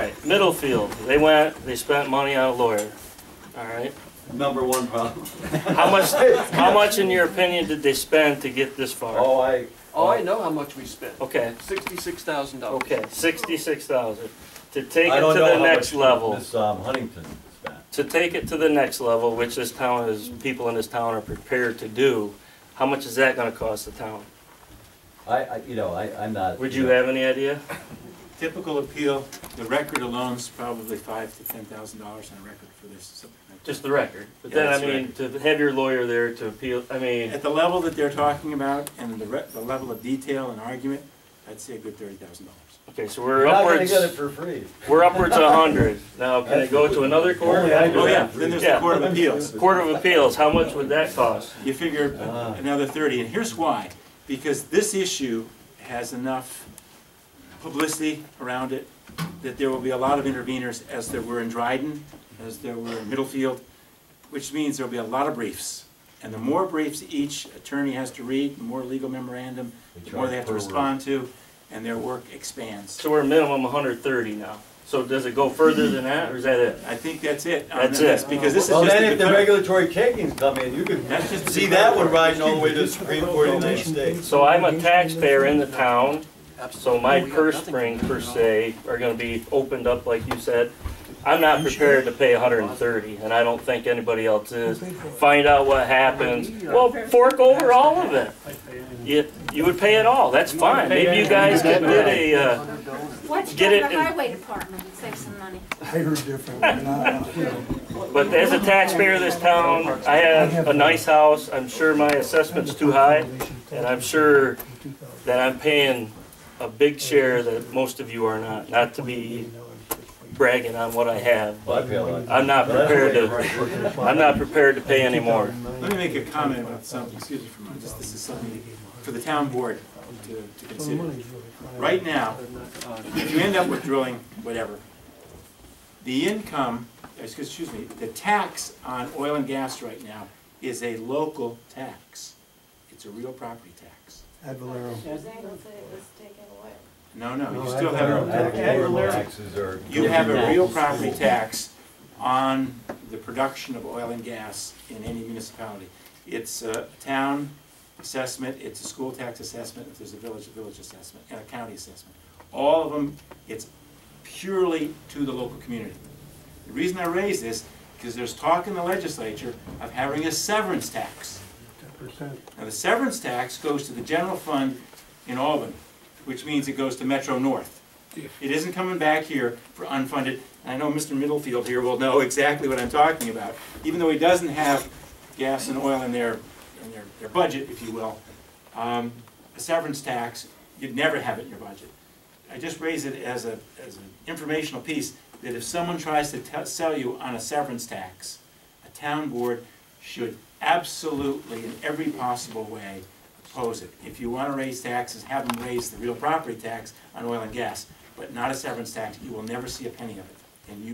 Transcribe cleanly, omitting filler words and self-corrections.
right, Middlefield, they spent money on a lawyer, all right? Number one problem. How much in your opinion did they spend to get this far? I know how much we spent. Okay. $66,000. Okay, 66,000. To take I it don't to know the how next much level. Miss Huntington spent. To take it to the next level, which this town is, people in this town are prepared to do, how much is that gonna cost the town? I'm not. Would you have any idea? Typical appeal, the record alone is probably $5,000 to $10,000 on a record for this. Something like that. Just the record. But Yeah, then, I that's mean, to have your lawyer there to appeal, I mean, At the level that they're talking about and the level of detail and argument, I'd say a good $30,000. okay, so You're we're not gonna upwards, get it for free. we're upwards of 100. Now, can it go to another court? Oh yeah, then there's the Court of Appeals. Court of Appeals, how much would that cost? You figure another 30, and here's why. Because this issue has enough publicity around it that there will be a lot of interveners, as there were in Dryden, as there were in Middlefield, which means there will be a lot of briefs. And the more briefs each attorney has to read, the more legal memorandum, the more they have to respond to, and their work expands. So we're minimum 130 now. So does it go further than that, or is that it? I think that's it. That's this, it. because this is Well, just then if the declar- regulatory takings come in, you could That's just the see that one declaratory. riding all the way to the Supreme Court of the United States. So I'm a taxpayer in the town, so my We got purse nothing strings, to per do. se, are gonna be opened up, like you said. I'm not prepared to pay 130, and I don't think anybody else is. Find out what happens. Well, fork over all of it. You would pay it all, that's fine. Maybe you guys could get a, Let's Get go it to the in- highway department and save some money. I heard different. but as a taxpayer of this town, I have a nice house. I'm sure my assessment's too high, and I'm sure that I'm paying a big share that most of you are not. Not to be bragging on what I have, Well, I but feel like- I'm not prepared to pay any more. Let me make a comment about something, excuse me for a moment, this is something for the town board to consider. Right now, if you end up with drilling, whatever, the income, excuse me, the tax on oil and gas right now is a local tax. It's a real property tax. Ad valorem. No, you No, still ad have, valorem. Taxes are. you have a real property tax on the production of oil and gas in any municipality. It's a town assessment, it's a school tax assessment, if there's a village assessment, and a county assessment. All of them, it's purely to the local community. The reason I raise this, because there's talk in the legislature of having a severance tax. 10%. Now, the severance tax goes to the general fund in Albany, which means it goes to Metro North. It isn't coming back here for unfunded, and I know Mr. Middlefield here will know exactly what I'm talking about. Even though he doesn't have gas and oil in their budget, if you will, a severance tax, you'd never have it in your budget. I just raise it as an informational piece that if someone tries to sell you on a severance tax, a town board should absolutely, in every possible way, oppose it. If you want to raise taxes, have them raise the real property tax on oil and gas, but not a severance tax. You will never see a penny of it. And you